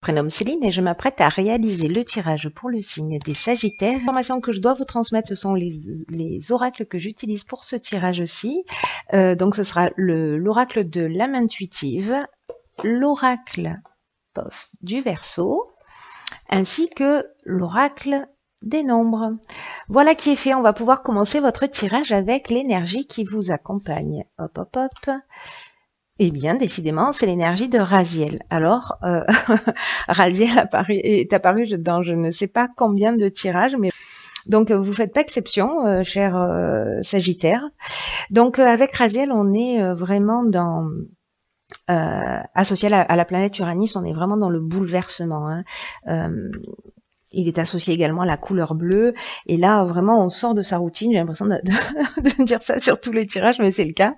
Prénomme Céline et je m'apprête à réaliser le tirage pour le signe des Sagittaires. Les informations que je dois vous transmettre, ce sont les oracles que j'utilise pour ce tirage-ci. Donc ce sera l'oracle de l'âme intuitive, l'oracle du Verseau, ainsi que l'oracle des nombres. Voilà qui est fait, on va pouvoir commencer votre tirage avec l'énergie qui vous accompagne. Hop, hop, hop. Eh bien, décidément, c'est l'énergie de Raziel. Alors, Raziel est apparu dans je ne sais pas combien de tirages, mais donc vous faites pas exception, cher Sagittaire. Donc avec Raziel, on est vraiment dans associé à la planète Uranus, on est vraiment dans le bouleversement. Hein. Il est associé également à la couleur bleue. Et là, vraiment, on sort de sa routine. J'ai l'impression de dire ça sur tous les tirages, mais c'est le cas.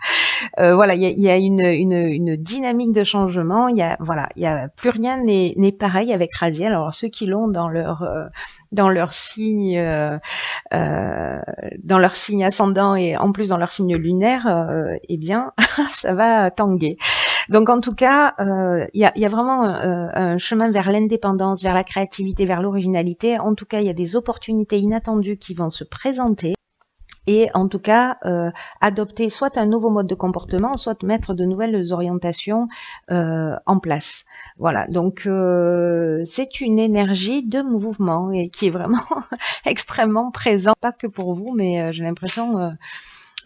Voilà, il y a une dynamique de changement. Il y a plus rien n'est pareil avec Raziel. Alors ceux qui l'ont dans leur signe ascendant et en plus dans leur signe lunaire, eh bien, ça va tanguer. Donc en tout cas, il y a vraiment un chemin vers l'indépendance, vers la créativité, vers l'originalité. En tout cas, il y a des opportunités inattendues qui vont se présenter. Et en tout cas, adopter soit un nouveau mode de comportement, soit mettre de nouvelles orientations en place. Voilà, donc c'est une énergie de mouvement et qui est vraiment extrêmement présente, pas que pour vous, mais j'ai l'impression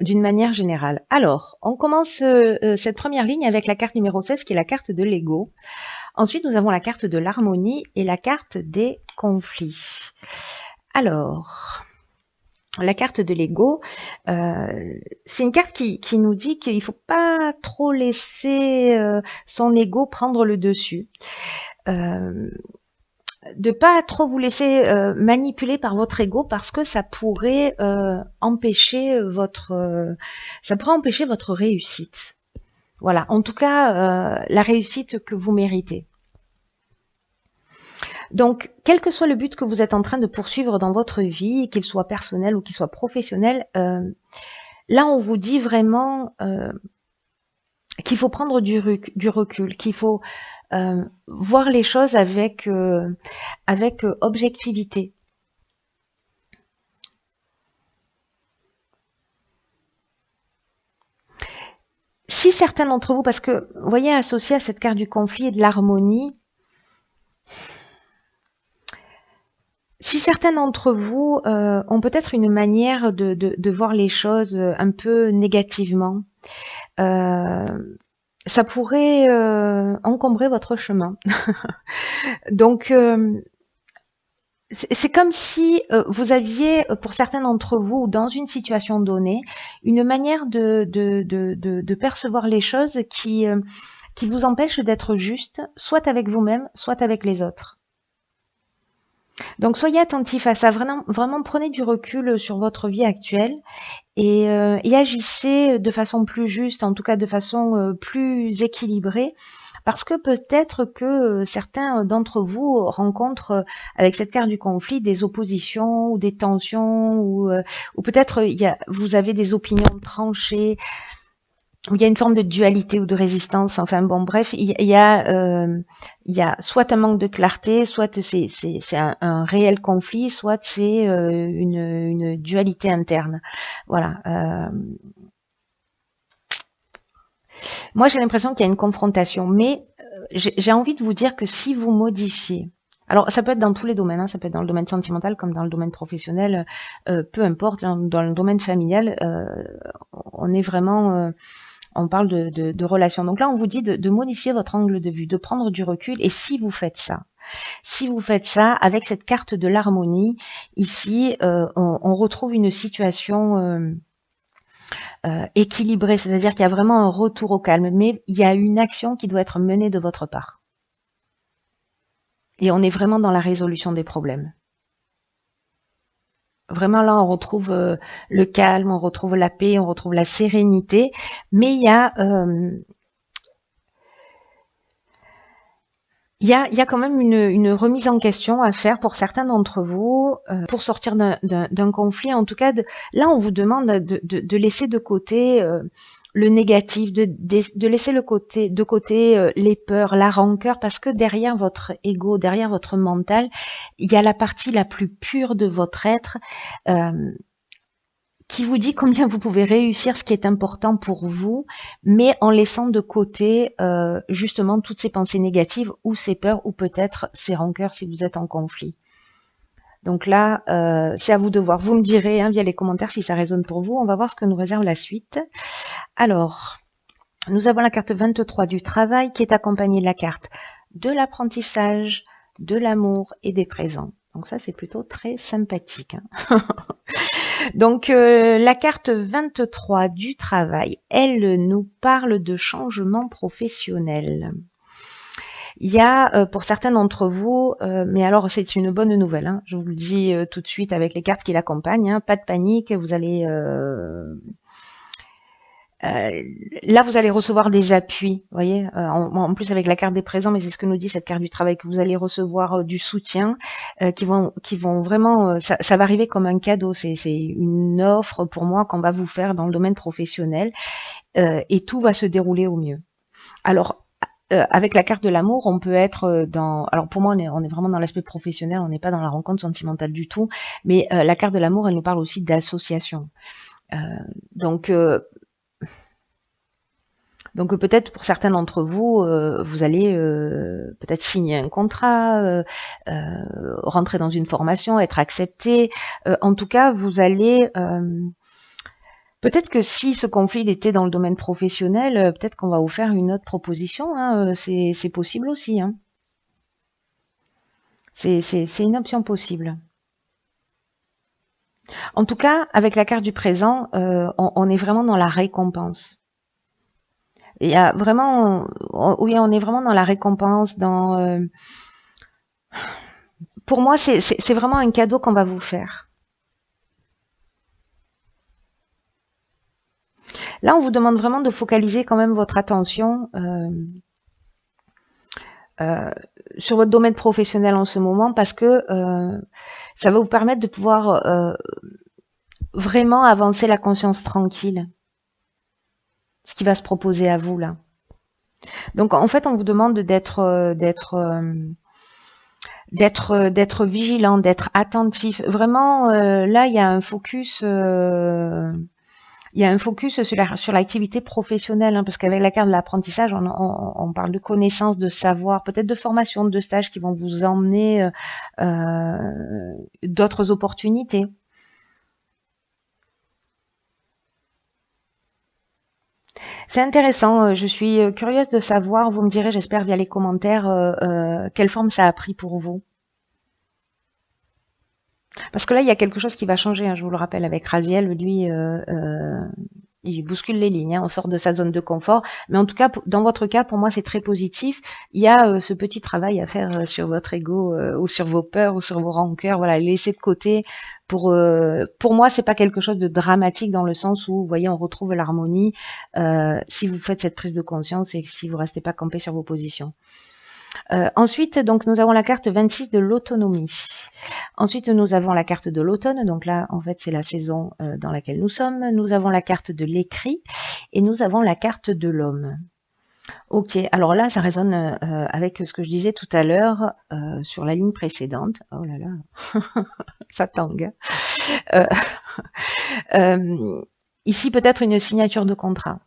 d'une manière générale. Alors, on commence cette première ligne avec la carte numéro 16 qui est la carte de l'ego. Ensuite, nous avons la carte de l'harmonie et la carte des conflits. Alors, la carte de l'ego, c'est une carte qui nous dit qu'il ne faut pas trop laisser son ego prendre le dessus. De pas trop vous laisser manipuler par votre ego parce que ça pourrait empêcher votre réussite. Voilà, en tout cas la réussite que vous méritez. Donc, quel que soit le but que vous êtes en train de poursuivre dans votre vie, qu'il soit personnel ou qu'il soit professionnel, là on vous dit vraiment qu'il faut prendre du recul, qu'il faut voir les choses avec objectivité. Si certains d'entre vous, parce que vous voyez, associé à cette carte du conflit et de l'harmonie, si certains d'entre vous ont peut-être une manière de voir les choses un peu négativement, ça pourrait encombrer votre chemin. Donc, c'est comme si vous aviez, pour certains d'entre vous, dans une situation donnée, une manière de percevoir les choses qui vous empêche d'être juste, soit avec vous-même, soit avec les autres. Donc soyez attentifs à ça, vraiment prenez du recul sur votre vie actuelle et agissez de façon plus juste, en tout cas de façon plus équilibrée, parce que peut-être que certains d'entre vous rencontrent avec cette carte du conflit des oppositions ou des tensions ou peut-être vous avez des opinions tranchées, où il y a une forme de dualité ou de résistance. Enfin bon, bref, il y a soit un manque de clarté, soit c'est un réel conflit, soit c'est une dualité interne. Voilà. Moi, j'ai l'impression qu'il y a une confrontation, mais j'ai envie de vous dire que si vous modifiez, alors ça peut être dans tous les domaines, hein, ça peut être dans le domaine sentimental comme dans le domaine professionnel, peu importe, dans le domaine familial, on est vraiment... on parle de relations. Donc là, on vous dit de modifier votre angle de vue, de prendre du recul. Et si vous faites ça, avec cette carte de l'harmonie, ici, on retrouve une situation équilibrée, c'est-à-dire qu'il y a vraiment un retour au calme, mais il y a une action qui doit être menée de votre part. Et on est vraiment dans la résolution des problèmes. Vraiment là, on retrouve le calme, on retrouve la paix, on retrouve la sérénité, mais il y a quand même une remise en question à faire pour certains d'entre vous, pour sortir d'un conflit. En tout cas, là, on vous demande de laisser de côté le négatif, de laisser de côté les peurs, la rancœur, parce que derrière votre ego, derrière votre mental, il y a la partie la plus pure de votre être qui vous dit combien vous pouvez réussir ce qui est important pour vous, mais en laissant de côté justement toutes ces pensées négatives ou ces peurs ou peut-être ces rancœurs si vous êtes en conflit. Donc là, c'est à vous de voir. Vous me direz via les commentaires si ça résonne pour vous. On va voir ce que nous réserve la suite. Alors, nous avons la carte 23 du travail qui est accompagnée de la carte de l'apprentissage, de l'amour et des présents. Donc ça, c'est plutôt très sympathique. Donc, la carte 23 du travail, elle nous parle de changement professionnel. Il y a pour certains d'entre vous, mais alors c'est une bonne nouvelle, je vous le dis tout de suite avec les cartes qui l'accompagnent, pas de panique, vous allez... là, vous allez recevoir des appuis, vous voyez, en plus avec la carte des présents, mais c'est ce que nous dit cette carte du travail, que vous allez recevoir du soutien, qui vont vraiment, ça va arriver comme un cadeau, c'est une offre pour moi qu'on va vous faire dans le domaine professionnel, et tout va se dérouler au mieux. Alors, avec la carte de l'amour, on peut être dans... Alors pour moi, on est vraiment dans l'aspect professionnel, on n'est pas dans la rencontre sentimentale du tout, mais la carte de l'amour, elle nous parle aussi d'association. Donc peut-être pour certains d'entre vous, vous allez peut-être signer un contrat, rentrer dans une formation, être accepté. En tout cas, vous allez... peut-être que si ce conflit était dans le domaine professionnel, peut-être qu'on va vous faire une autre proposition. C'est possible aussi. C'est une option possible. En tout cas, avec la carte du présent, on est vraiment dans la récompense. Il y a vraiment, oui, on est vraiment dans la récompense. Pour moi, c'est vraiment un cadeau qu'on va vous faire. Là, on vous demande vraiment de focaliser quand même votre attention sur votre domaine professionnel en ce moment, parce que ça va vous permettre de pouvoir vraiment avancer la conscience tranquille. Ce qui va se proposer à vous là. Donc en fait, on vous demande d'être vigilant, d'être attentif. Vraiment, là, il y a un focus. Il y a un focus sur l'activité professionnelle, parce qu'avec la carte de l'apprentissage, on parle de connaissances, de savoir, peut-être de formation, de stages qui vont vous emmener d'autres opportunités. C'est intéressant, je suis curieuse de savoir, vous me direz, j'espère via les commentaires, quelle forme ça a pris pour vous. Parce que là, il y a quelque chose qui va changer, je vous le rappelle, avec Raziel, lui, il bouscule les lignes, on sort de sa zone de confort. Mais en tout cas, dans votre cas, pour moi, c'est très positif. Il y a ce petit travail à faire sur votre ego, ou sur vos peurs, ou sur vos rancœurs, voilà, laisser de côté. Pour moi, c'est pas quelque chose de dramatique dans le sens où, vous voyez, on retrouve l'harmonie si vous faites cette prise de conscience et si vous restez pas campé sur vos positions. Ensuite, donc, nous avons la carte 26 de l'autonomie. Ensuite, nous avons la carte de l'automne. Donc là, en fait, c'est la saison dans laquelle nous sommes. Nous avons la carte de l'écrit et nous avons la carte de l'homme. Ok, alors là, ça résonne avec ce que je disais tout à l'heure sur la ligne précédente. Oh là là, ça tangue. Ici, peut-être une signature de contrat.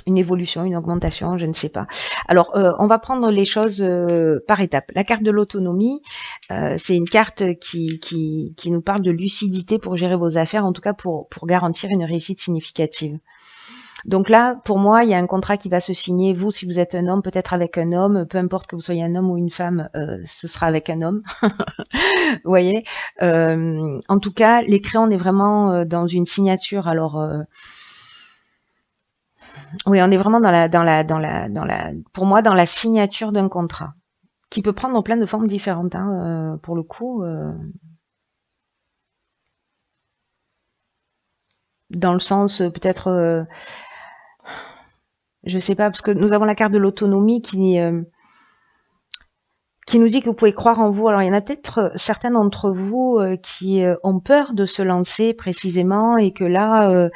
Une évolution, une augmentation, je ne sais pas. Alors, on va prendre les choses par étapes. La carte de l'autonomie, c'est une carte qui nous parle de lucidité pour gérer vos affaires, en tout cas pour garantir une réussite significative. Donc là, pour moi, il y a un contrat qui va se signer. Vous, si vous êtes un homme, peut-être avec un homme, peu importe que vous soyez un homme ou une femme, ce sera avec un homme. Vous voyez, en tout cas, l'écrit, on est vraiment dans une signature. Alors... oui, on est vraiment pour moi, dans la signature d'un contrat, qui peut prendre plein de formes différentes, pour le coup. Dans le sens, peut-être, je sais pas, parce que nous avons la carte de l'autonomie qui nous dit que vous pouvez croire en vous. Alors, il y en a peut-être certains d'entre vous qui ont peur de se lancer précisément et que là...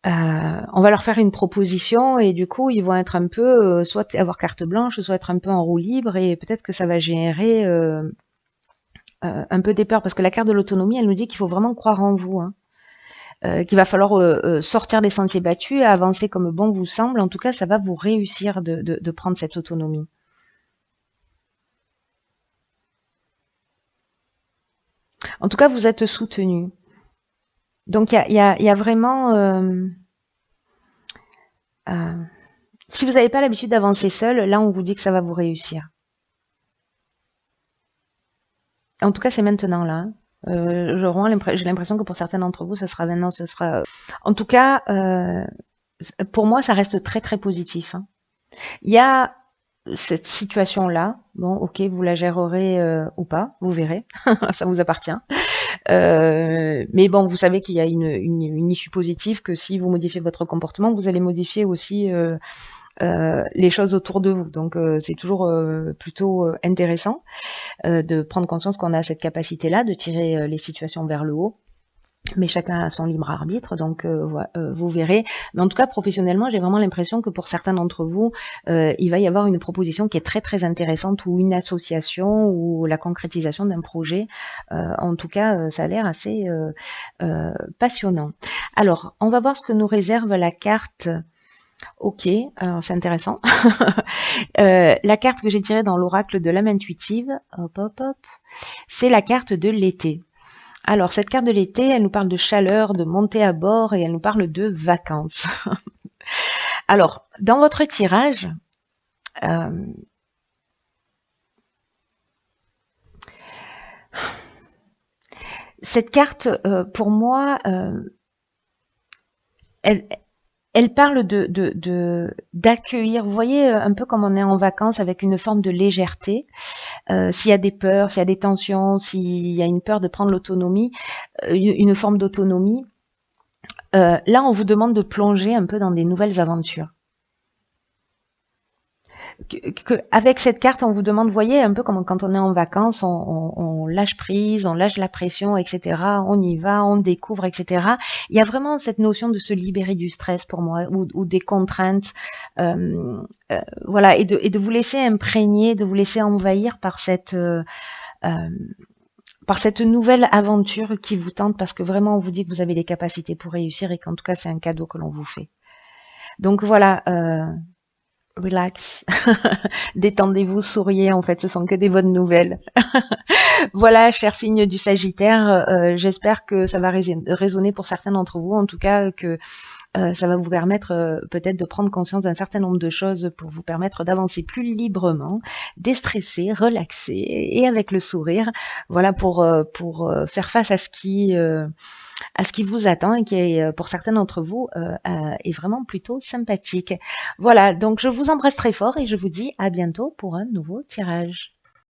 on va leur faire une proposition et du coup, ils vont être un peu, soit avoir carte blanche, soit être un peu en roue libre et peut-être que ça va générer un peu des peurs parce que la carte de l'autonomie, elle nous dit qu'il faut vraiment croire en vous, hein. Qu'il va falloir sortir des sentiers battus et avancer comme bon vous semble. En tout cas, ça va vous réussir de prendre cette autonomie. En tout cas, vous êtes soutenu. Donc, il y a vraiment... si vous n'avez pas l'habitude d'avancer seul, là, on vous dit que ça va vous réussir. En tout cas, c'est maintenant, là. J'ai l'impression que pour certains d'entre vous, ce sera maintenant, ce sera... En tout cas, pour moi, ça reste très, très positif, hein. Il y a cette situation-là. Bon, ok, vous la gérerez ou pas, vous verrez. Ça vous appartient. Mais bon, vous savez qu'il y a une issue positive, que si vous modifiez votre comportement, vous allez modifier aussi les choses autour de vous. Donc c'est toujours plutôt intéressant de prendre conscience qu'on a cette capacité-là de tirer les situations vers le haut. Mais chacun a son libre arbitre, donc vous verrez. Mais en tout cas, professionnellement, j'ai vraiment l'impression que pour certains d'entre vous, il va y avoir une proposition qui est très très intéressante, ou une association, ou la concrétisation d'un projet. En tout cas, ça a l'air assez passionnant. Alors, on va voir ce que nous réserve la carte. Ok, c'est intéressant. La carte que j'ai tirée dans l'oracle de l'âme intuitive, hop hop hop, c'est la carte de l'été. Alors, cette carte de l'été, elle nous parle de chaleur, de montée à bord et elle nous parle de vacances. Alors, dans votre tirage, cette carte, pour moi, elle parle d'accueillir, vous voyez, un peu comme on est en vacances avec une forme de légèreté. S'il y a des peurs, s'il y a des tensions, s'il y a une peur de prendre l'autonomie, une forme d'autonomie, là on vous demande de plonger un peu dans des nouvelles aventures. Avec cette carte, on vous demande, vous voyez, un peu comme quand on est en vacances, on lâche prise, on lâche la pression, etc. On y va, on découvre, etc. Il y a vraiment cette notion de se libérer du stress pour moi, ou des contraintes, voilà, et de vous laisser imprégner, de vous laisser envahir par cette nouvelle aventure qui vous tente, parce que vraiment on vous dit que vous avez les capacités pour réussir et qu'en tout cas c'est un cadeau que l'on vous fait. Donc voilà, relax, détendez-vous, souriez, en fait ce sont que des bonnes nouvelles. Voilà, chers signes du Sagittaire, j'espère que ça va résonner pour certains d'entre vous, en tout cas que ça va vous permettre peut-être de prendre conscience d'un certain nombre de choses pour vous permettre d'avancer plus librement, déstresser, relaxer et avec le sourire, voilà, pour faire face à ce qui vous attend et qui est pour certains d'entre vous est vraiment plutôt sympathique. Voilà, donc je vous embrasse très fort et je vous dis à bientôt pour un nouveau tirage.